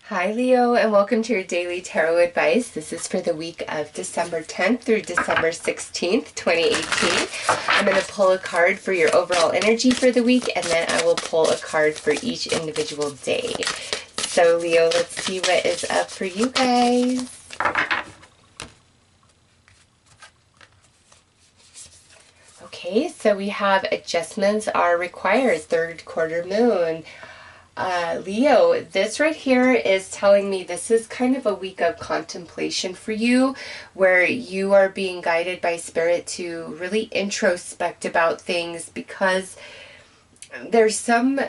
Hi Leo, and welcome to your daily tarot advice. This is for the week of December 10th through December 16th, 2018. I'm going to pull a card for your overall energy for the week, and then I will pull a card for each individual day. So Leo, let's see what is up for you guys. Okay, so we have adjustments are required, third quarter moon. Leo, this right here is telling me this is kind of a week of contemplation for you, where you are being guided by spirit to really introspect about things, because there's some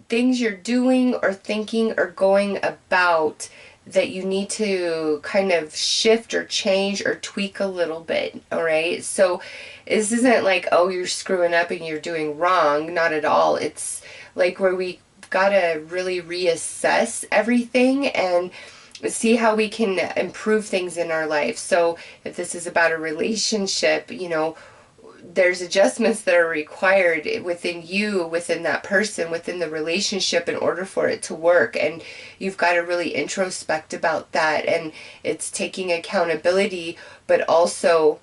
things you're doing or thinking or going about that you need to kind of shift or change or tweak a little bit, all right? So this isn't like, oh, you're screwing up and you're doing wrong. Not at all. It's like where we gotta really reassess everything and see how we can improve things in our life. So if this is about a relationship, you know, there's adjustments that are required within you, within that person, within the relationship in order for it to work. And you've got to really introspect about that. And it's taking accountability, but also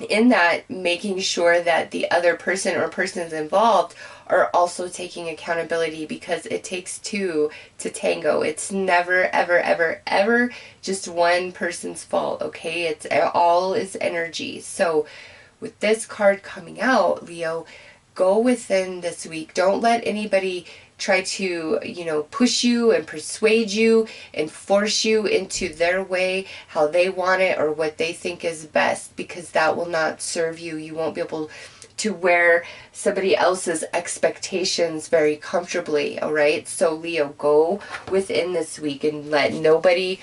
in that making sure that the other person or persons involved are also taking accountability, because it takes two to tango. It's never, ever, ever, ever just one person's fault, okay? It's all is energy. So with this card coming out, Leo, go within this week. Don't let anybody try to, push you and persuade you and force you into their way, how they want it or what they think is best, because that will not serve you. You won't be able to wear somebody else's expectations very comfortably, all right? So Leo, go within this week and let nobody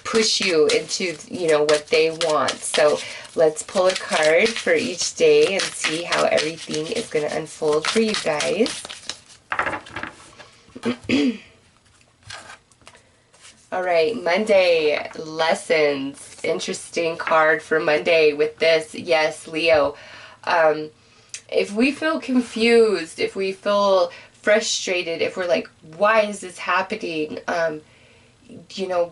push you into, what they want. So let's pull a card for each day and see how everything is going to unfold for you guys. All right, Monday, lessons. Interesting card for Monday with this. Yes, Leo. If we feel confused, if we feel frustrated, if we're like, why is this happening?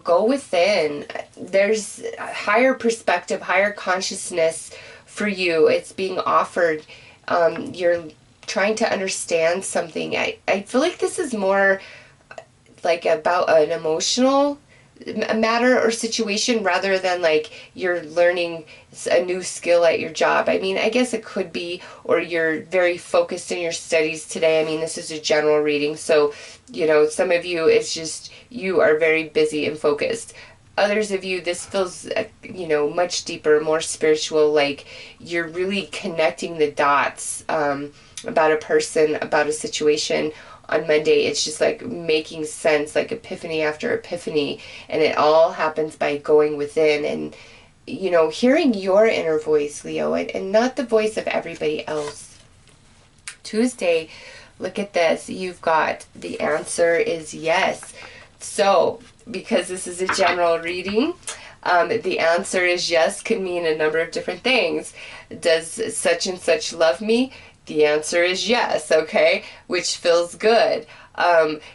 Go within. There's a higher perspective, higher consciousness for you. It's being offered. You're trying to understand something. I feel like this is more like about an emotional matter or situation, rather than like you're learning a new skill at your job. I mean, I guess it could be, or you're very focused in your studies today. I mean, this is a general reading, so some of you, it's just you are very busy and focused. Others of you, this feels much deeper, more spiritual, like you're really connecting the dots about a person, about a situation. On Monday, it's just like making sense, like epiphany after epiphany, and it all happens by going within and, hearing your inner voice, Leo, and not the voice of everybody else. Tuesday, look at this. You've got the answer is yes. So, because this is a general reading, the answer is yes could mean a number of different things. Does such and such love me? The answer is yes, okay, which feels good.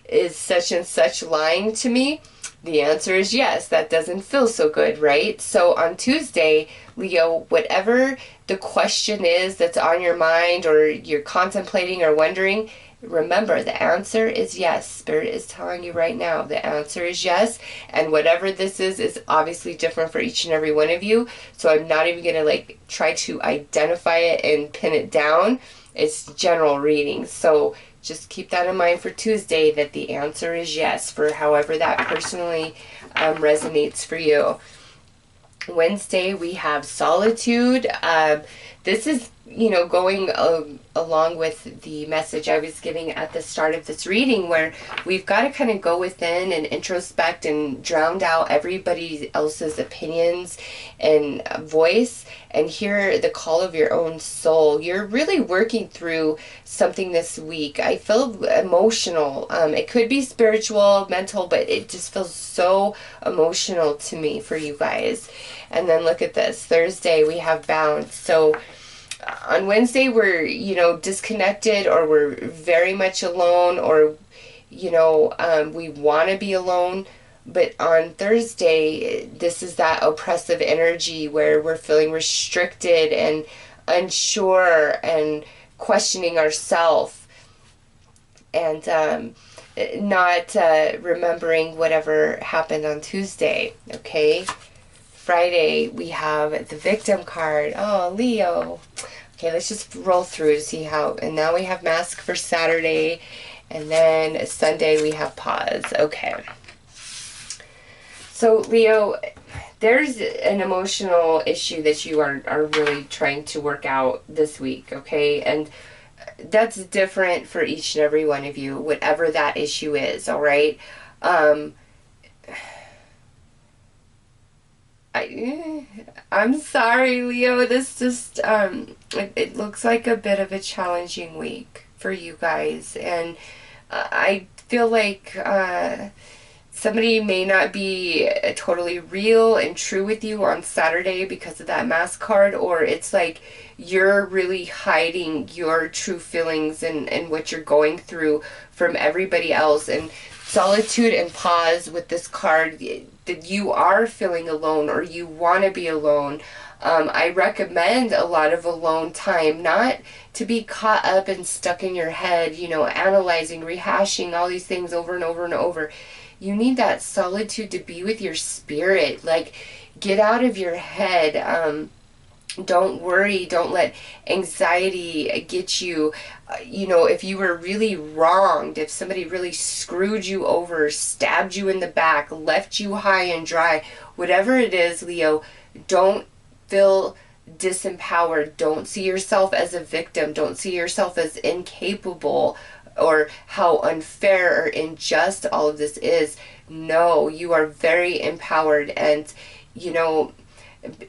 Is such and such lying to me? The answer is yes, that doesn't feel so good, right? So on Tuesday, Leo, whatever the question is that's on your mind or you're contemplating or wondering, remember the answer is yes. Spirit is telling you right now the answer is yes, and whatever this is obviously different for each and every one of you, so I'm not even going to try to identify it and pin it down. It's general reading, so just keep that in mind for Tuesday, that the answer is yes for however that personally resonates for you. Wednesday, we have solitude. This is, going along with the message I was giving at the start of this reading, where we've got to kind of go within and introspect and drown out everybody else's opinions and voice and hear the call of your own soul. You're really working through something this week. I feel emotional. It could be spiritual, mental, but it just feels so emotional to me for you guys. And then look at this. Thursday, we have bounce. So on Wednesday, we're, disconnected, or we're very much alone, or, we want to be alone. But on Thursday, this is that oppressive energy where we're feeling restricted and unsure and questioning ourselves, and not remembering whatever happened on Tuesday, okay? Friday, we have the victim card. Oh, Leo. Okay, let's just roll through to see how. And now we have mask for Saturday. And then Sunday, we have pause. Okay. So, Leo, there's an emotional issue that you are really trying to work out this week, okay? And that's different for each and every one of you, whatever that issue is, all right? I'm sorry, Leo. This just, it looks like a bit of a challenging week for you guys. And I feel like somebody may not be totally real and true with you on Saturday because of that mask card, or it's like you're really hiding your true feelings and what you're going through from everybody else. And solitude and pause with this card, that you are feeling alone or you want to be alone. I recommend a lot of alone time, not to be caught up and stuck in your head, analyzing, rehashing all these things over and over and over. You need that solitude to be with your spirit. Like, get out of your head. Don't worry. Don't let anxiety get you. If you were really wronged, if somebody really screwed you over, stabbed you in the back, left you high and dry, whatever it is, Leo, don't feel disempowered. Don't see yourself as a victim. Don't see yourself as incapable or how unfair or unjust all of this is. No, you are very empowered, and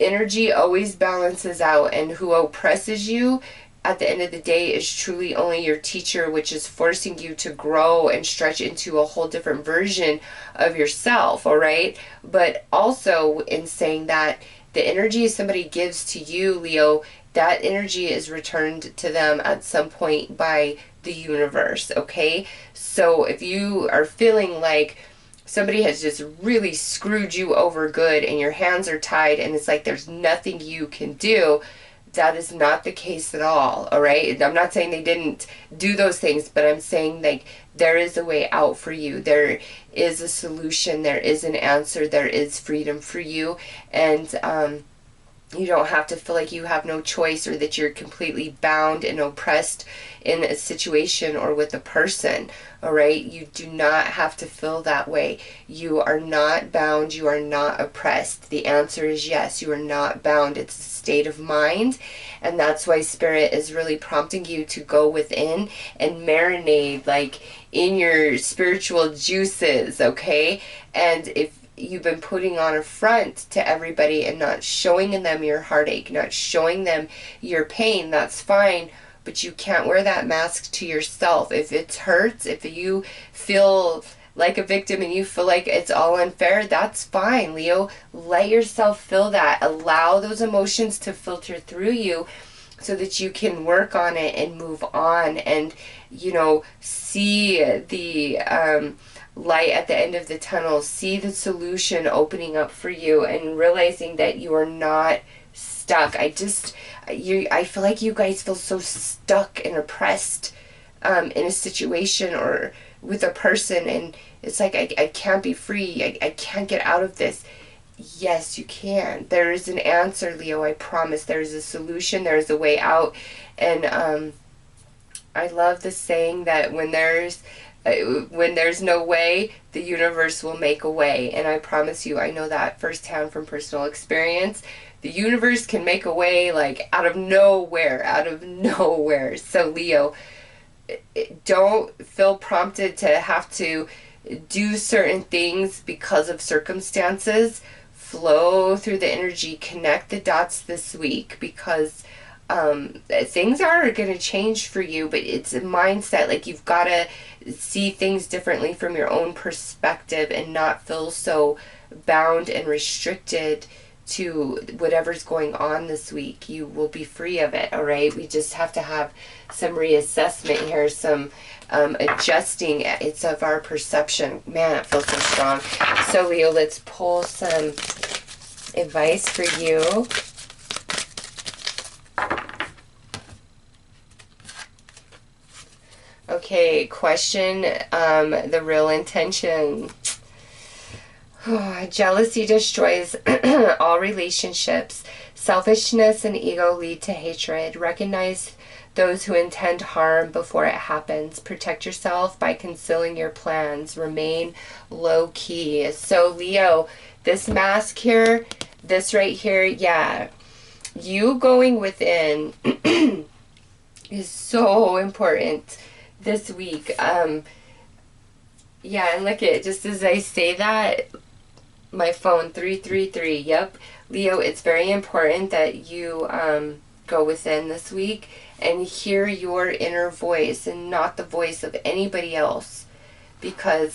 energy always balances out, and who oppresses you at the end of the day is truly only your teacher, which is forcing you to grow and stretch into a whole different version of yourself, all right? But also, in saying that, the energy somebody gives to you, Leo, that energy is returned to them at some point by the universe, okay? So if you are feeling like somebody has just really screwed you over good and your hands are tied and it's like there's nothing you can do, that is not the case at all, all right? I'm not saying they didn't do those things, but I'm saying like there is a way out for you. There is a solution. There is an answer. There is freedom for you. And you don't have to feel like you have no choice or that you're completely bound and oppressed in a situation or with a person, all right? You do not have to feel that way. You are not bound. You are not oppressed. The answer is yes, you are not bound. It's a state of mind, and that's why Spirit is really prompting you to go within and marinate, like, in your spiritual juices, okay? And if you've been putting on a front to everybody and not showing them your heartache, not showing them your pain, that's fine, but you can't wear that mask to yourself. If it hurts, if you feel like a victim and you feel like it's all unfair, that's fine, Leo. Let yourself feel that. Allow those emotions to filter through you so that you can work on it and move on and, see the light at the end of the tunnel, see the solution opening up for you and realizing that you are not stuck. I feel like you guys feel so stuck and oppressed in a situation or with a person, and it's like I can't be free. I can't get out of this. Yes, you can. There is an answer, Leo. I promise. There is a solution. There is a way out. And I love the saying that when there's no way, the universe will make a way. And I promise you, I know that firsthand from personal experience. The universe can make a way, like, out of nowhere. So, Leo, don't feel prompted to have to do certain things because of circumstances. Flow through the energy. Connect the dots this week, because things are going to change for you, but it's a mindset. Like, you've got to see things differently from your own perspective and not feel so bound and restricted to whatever's going on this week. You will be free of it, all right? We just have to have some reassessment here, some adjusting. It's of our perception. Man, it feels so strong. So Leo, let's pull some advice for you. Okay, question the real intention. Jealousy destroys all relationships. Selfishness and ego lead to hatred. Recognize those who intend harm before it happens. Protect yourself by concealing your plans. Remain low key. So Leo, this mask here, this right here, yeah, you going within is so important this week. Yeah, and look at, just as I say that, my phone, 333, yep. Leo, it's very important that you go within this week and hear your inner voice and not the voice of anybody else. Because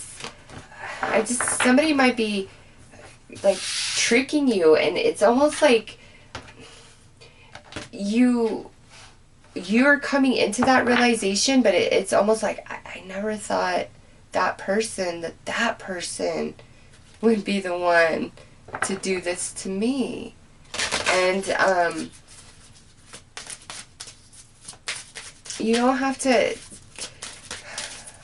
somebody might be like tricking you, and it's almost like you're coming into that realization, but it's almost like, I never thought that person would be the one to do this to me. And you don't have to,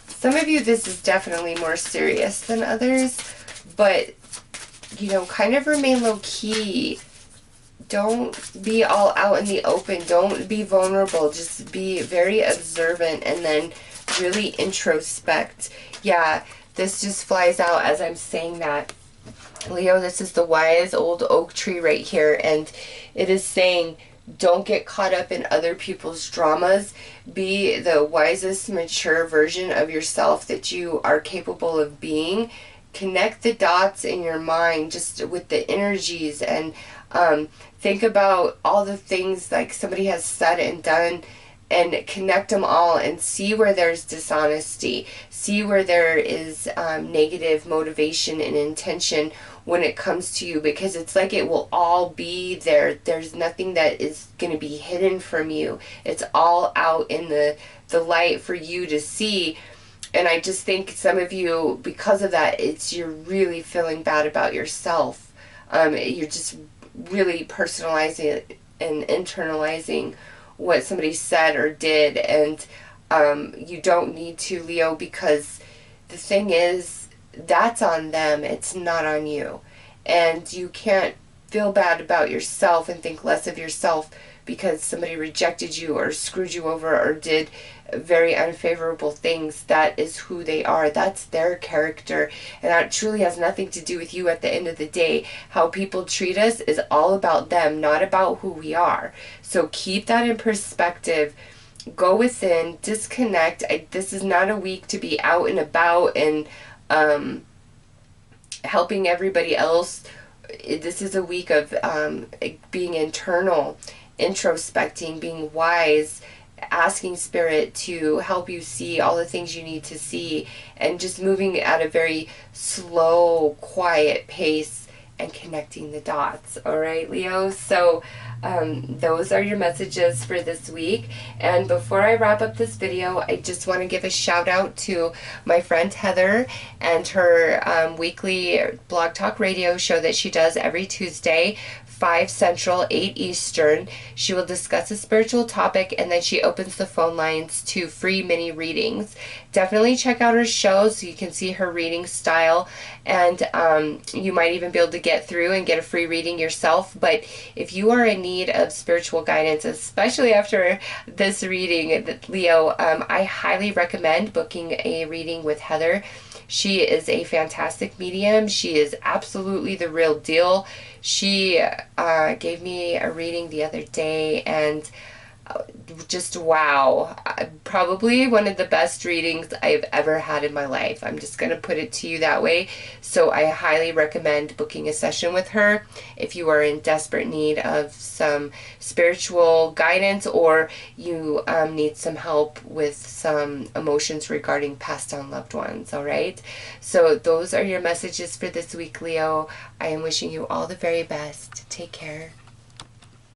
some of you, this is definitely more serious than others, but you know, kind of remain low key. Don't be all out in the open. Don't be vulnerable. Just be very observant and then really introspect. Yeah, this just flies out as I'm saying that. Leo, this is the wise old oak tree right here, and it is saying, don't get caught up in other people's dramas. Be the wisest, mature version of yourself that you are capable of being. Connect the dots in your mind just with the energies, and think about all the things like somebody has said and done, and connect them all and see where there's dishonesty. See where there is negative motivation and intention when it comes to you, because it's like it will all be there. There's nothing that is going to be hidden from you. It's all out in the light for you to see. And I just think some of you, because of that, you're really feeling bad about yourself. You're just really personalizing it and internalizing what somebody said or did, and you don't need to, Leo, because the thing is, that's on them. It's not on you. And you can't feel bad about yourself and think less of yourself because somebody rejected you or screwed you over or did very unfavorable things. That is who they are. That's their character. And that truly has nothing to do with you at the end of the day. How people treat us is all about them, not about who we are. So keep that in perspective. Go within, disconnect. This is not a week to be out and about and helping everybody else. This is a week of being internal, introspecting, being wise, asking Spirit to help you see all the things you need to see, and just moving at a very slow, quiet pace and connecting the dots. All right, Leo? So those are your messages for this week. And before I wrap up this video, I just want to give a shout out to my friend Heather and her weekly Blog Talk Radio show that she does every Tuesday, 5 Central, 8 Eastern. She will discuss a spiritual topic, and then she opens the phone lines to free mini readings. Definitely check out her show so you can see her reading style, and you might even be able to get through and get a free reading yourself. But if you are in need of spiritual guidance, especially after this reading, Leo, I highly recommend booking a reading with Heather. She is a fantastic medium. She is absolutely the real deal. She gave me a reading the other day, and just wow. Probably one of the best readings I've ever had in my life. I'm just going to put it to you that way. So I highly recommend booking a session with her if you are in desperate need of some spiritual guidance, or you need some help with some emotions regarding passed on loved ones. All right. So those are your messages for this week, Leo. I am wishing you all the very best. Take care.